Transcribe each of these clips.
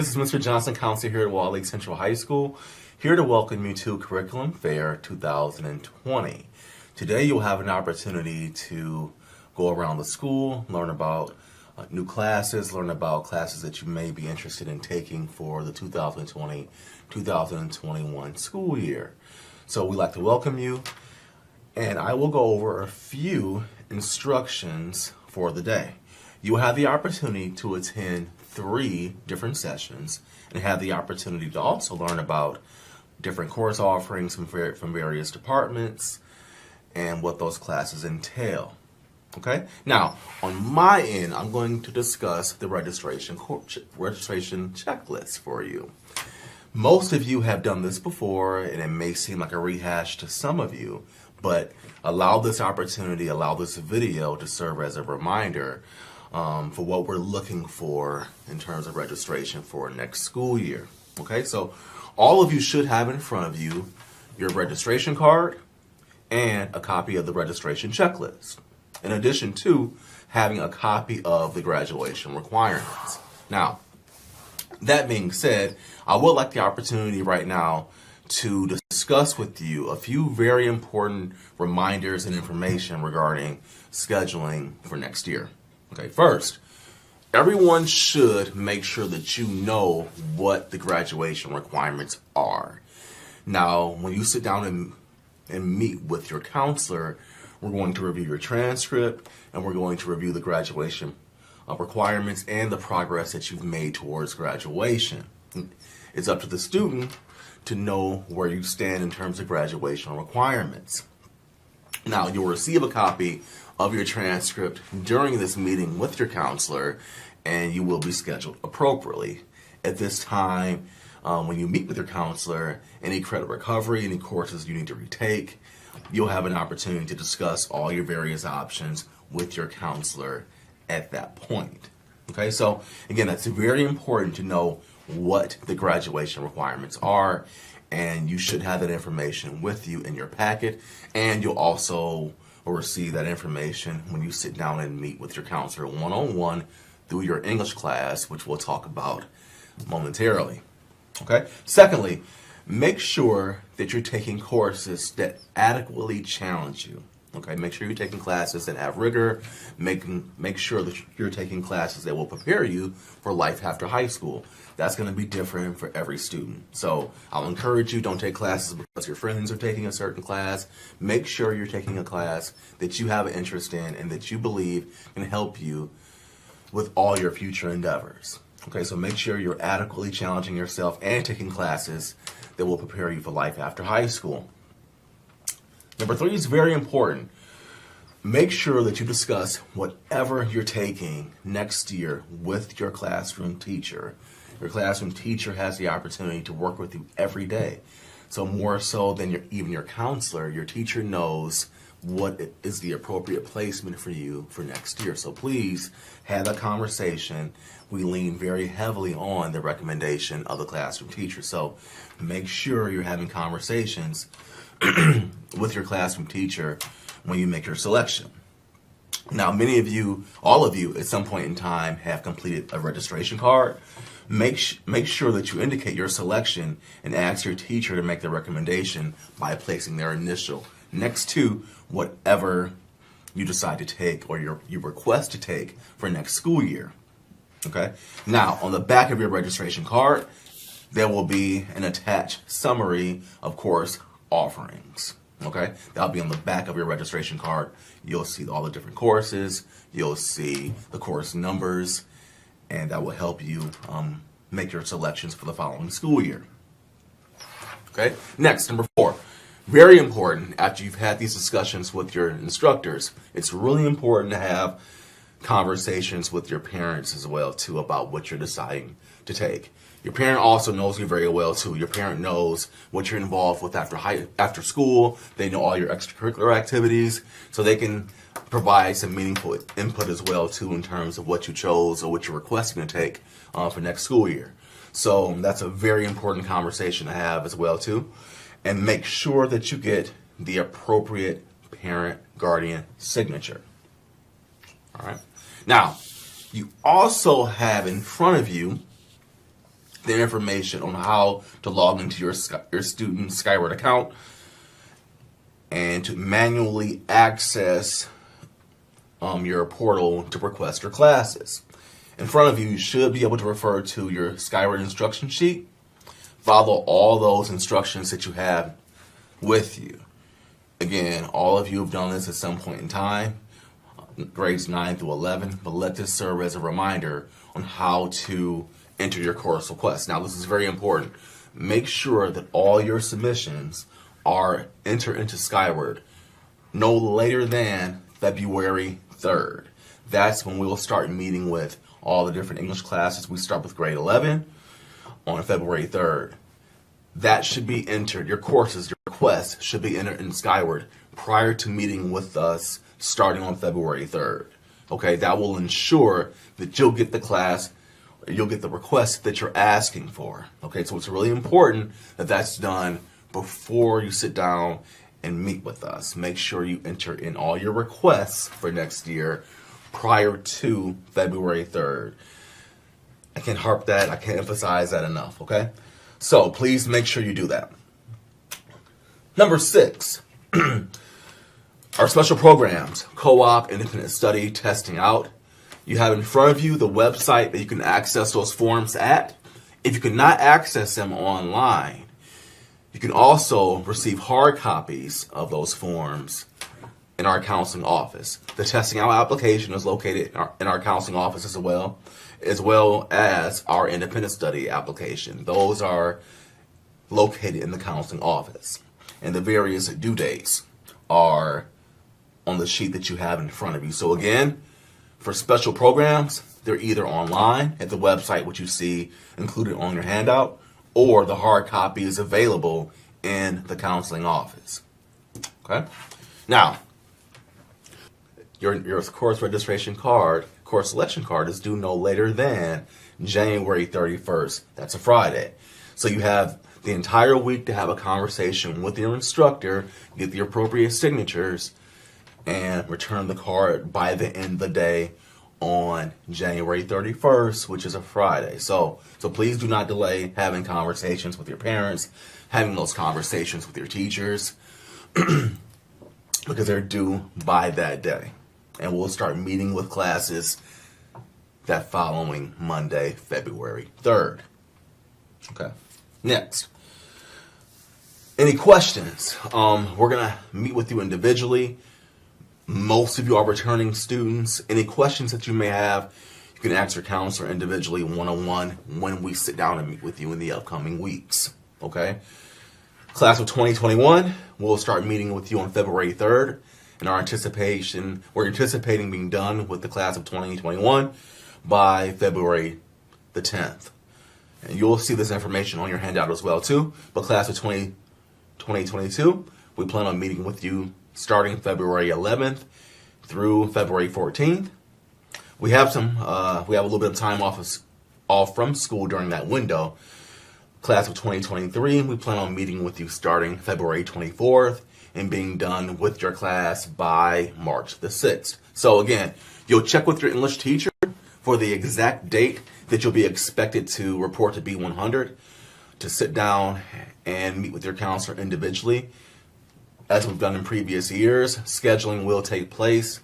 This is Mr. Johnson, counselor here at Wall Lake Central High School, here to welcome you to Curriculum Fair 2020. Today you'll have an opportunity to go around the school, learn about new classes, learn about classes that you may be interested in taking for the 2020-2021 school year. So we'd like to welcome you, and I will go over a few instructions for the day. You will have the opportunity to attend 3 different sessions and have the opportunity to also learn about different course offerings from various departments and what those classes entail. Okay? Now, on my end, I'm going to discuss the registration checklist for you. Most of you have done this before, and it may seem like a rehash to some of you, but allow this video to serve as a reminder for what we're looking for in terms of registration for next school year. Okay, so all of you should have in front of you your registration card and a copy of the registration checklist, in addition to having a copy of the graduation requirements. Now, that being said, I would like the opportunity right now to discuss with you a few very important reminders and information regarding scheduling for next year. Okay, first, everyone should make sure that you know what the graduation requirements are. Now, when you sit down and meet with your counselor, we're going to review your transcript and we're going to review the graduation requirements and the progress that you've made towards graduation. It's up to the student to know where you stand in terms of graduation requirements. Now, you'll receive a copy of your transcript during this meeting with your counselor, and you will be scheduled appropriately. At this time, when you meet with your counselor, any credit recovery, any courses you need to retake, you'll have an opportunity to discuss all your various options with your counselor at that point. Okay, so again, that's very important to know what the graduation requirements are, and you should have that information with you in your packet, and you'll also receive that information when you sit down and meet with your counselor one-on-one through your English class, which we'll talk about momentarily. Okay? Secondly, make sure that you're taking courses that adequately challenge you. Okay, make sure you're taking classes that have rigor. Make sure that you're taking classes that will prepare you for life after high school. That's going to be different for every student. So I'll encourage you, don't take classes because your friends are taking a certain class. Make sure you're taking a class that you have an interest in and that you believe can help you with all your future endeavors. Okay, so make sure you're adequately challenging yourself and taking classes that will prepare you for life after high school. Number 3 is very important. Make sure that you discuss whatever you're taking next year with your classroom teacher. Your classroom teacher has the opportunity to work with you every day. So more so than even your counselor, your teacher knows what is the appropriate placement for you for next year. So please have that conversation. We lean very heavily on the recommendation of the classroom teacher. So make sure you're having conversations with your classroom teacher when you make your selection. Now, many of you, all of you, at some point in time have completed a registration card. Make sure that you indicate your selection and ask your teacher to make the recommendation by placing their initial next to whatever you decide to take or you request to take for next school year. Okay? Now, on the back of your registration card, there will be an attached summary of course offerings. Okay, that'll be on the back of your registration card. You'll see all the different courses, you'll see the course numbers, and that will help you make your selections for the following school year. Okay, next, number 4, very important. After you've had these discussions with your instructors, it's really important to have conversations with your parents as well too about what you're deciding to take. Your parent also knows you very well too. Your parent knows what you're involved with after school. They know all your extracurricular activities, so they can provide some meaningful input as well too in terms of what you chose or what you're requesting to take for next school year. So that's a very important conversation to have as well too. And make sure that you get the appropriate parent guardian signature. All right. Now, you also have in front of you the information on how to log into your student Skyward account and to manually access your portal to request your classes. In front of you, you should be able to refer to your Skyward instruction sheet. Follow all those instructions that you have with you. Again, all of you have done this at some point in time, grades 9 through 11, but let this serve as a reminder on how to enter your course requests. Now, this is very important. Make sure that all your submissions are entered into Skyward no later than February 3rd. That's when we will start meeting with all the different English classes. We start with grade 11 on February 3rd. That should be entered, your courses, your requests should be entered in Skyward prior to meeting with us starting on February 3rd. Okay, that will ensure that you'll get the class, you'll get the request that you're asking for. Okay, so it's really important that that's done before you sit down and meet with us. Make sure you enter in all your requests for next year prior to February 3rd. I can't harp that, I can't emphasize that enough, okay? So please make sure you do that. Number 6, our special programs, co-op, independent study, testing out. You have in front of you the website that you can access those forms at. If you cannot access them online, you can also receive hard copies of those forms in our counseling office. The testing out application is located in our counseling office as well as our independent study application. Those are located in the counseling office. And the various due dates are on the sheet that you have in front of you. So again, for special programs, they're either online at the website, which you see included on your handout, or the hard copy is available in the counseling office. Okay? Now, your course registration card, course selection card is due no later than January 31st. That's a Friday. So you have the entire week to have a conversation with your instructor, get the appropriate signatures, and return the card by the end of the day on January 31st, which is a Friday. So please do not delay having conversations with your parents, having those conversations with your teachers, because they're due by that day. And we'll start meeting with classes that following Monday, February 3rd. Okay. Next. Any questions? We're going to meet with you individually. Most of you are returning students. Any questions that you may have, you can ask your counselor individually one-on-one when we sit down and meet with you in the upcoming weeks. Okay? Class of 2021, we'll start meeting with you on February 3rd. And we're anticipating being done with the class of 2021 by February the 10th. And you'll see this information on your handout as well too. But class of 2022, we plan on meeting with you starting February 11th through February 14th. We have a little bit of time off from school during that window. Class of 2023, we plan on meeting with you starting February 24th and being done with your class by March the 6th. So again, you'll check with your English teacher for the exact date that you'll be expected to report to B100, to sit down and meet with your counselor individually. As we've done in previous years, scheduling will take place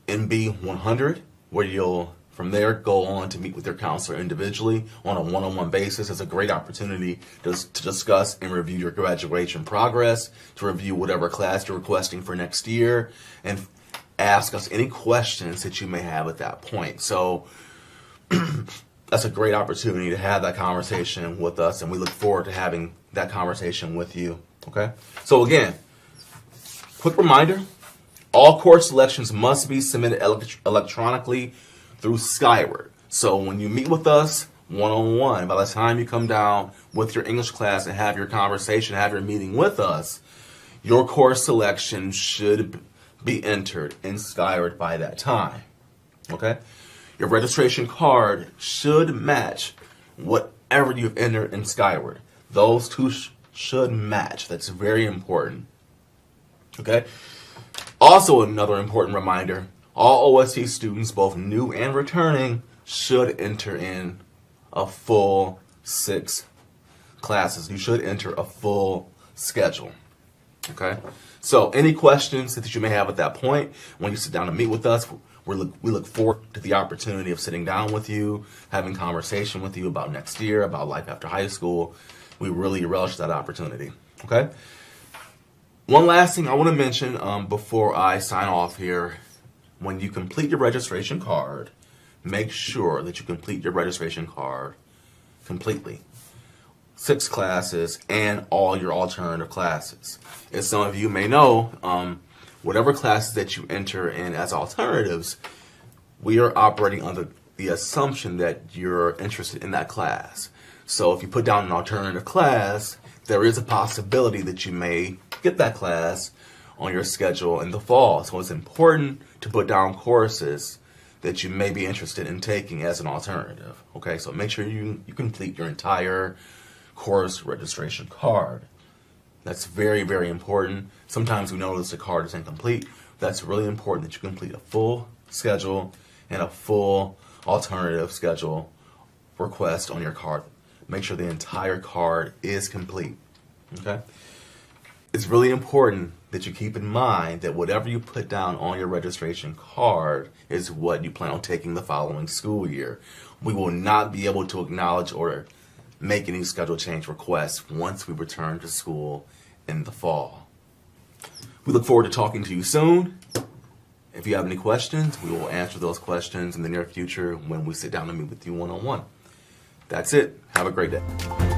in B100, where you'll from there go on to meet with your counselor individually on a one-on-one basis. It's a great opportunity to discuss and review your graduation progress, to review whatever class you're requesting for next year, and ask us any questions that you may have at that point. So that's a great opportunity to have that conversation with us, and we look forward to having that conversation with you. Okay? So again, quick reminder, all course selections must be submitted electronically through Skyward. So when you meet with us one-on-one, by the time you come down with your English class and have your conversation, have your meeting with us, your course selection should be entered in Skyward by that time. Okay? Your registration card should match whatever you've entered in Skyward. Those two should match. That's very important. Okay? Also, another important reminder, all OST students, both new and returning, should enter in a full 6 classes. You should enter a full schedule. Okay? So any questions that you may have at that point, when you sit down and meet with us, we look forward to the opportunity of sitting down with you, having conversation with you about next year, about life after high school. We really relish that opportunity. Okay? One last thing I want to mention before I sign off here. When you complete your registration card, make sure that you complete your registration card completely. 6 classes and all your alternative classes. As some of you may know, whatever classes that you enter in as alternatives, we are operating under the assumption that you're interested in that class. So if you put down an alternative class, there is a possibility that you may get that class on your schedule in the fall. So it's important to put down courses that you may be interested in taking as an alternative. Okay, so make sure you complete your entire course registration card. That's very, very important. Sometimes we notice the card is incomplete. That's really important that you complete a full schedule and a full alternative schedule request on your card. Make sure the entire card is complete. Okay? It's really important that you keep in mind that whatever you put down on your registration card is what you plan on taking the following school year. We will not be able to acknowledge or make any schedule change requests once we return to school in the fall. We look forward to talking to you soon. If you have any questions, we will answer those questions in the near future when we sit down and meet with you one-on-one. That's it. Have a great day.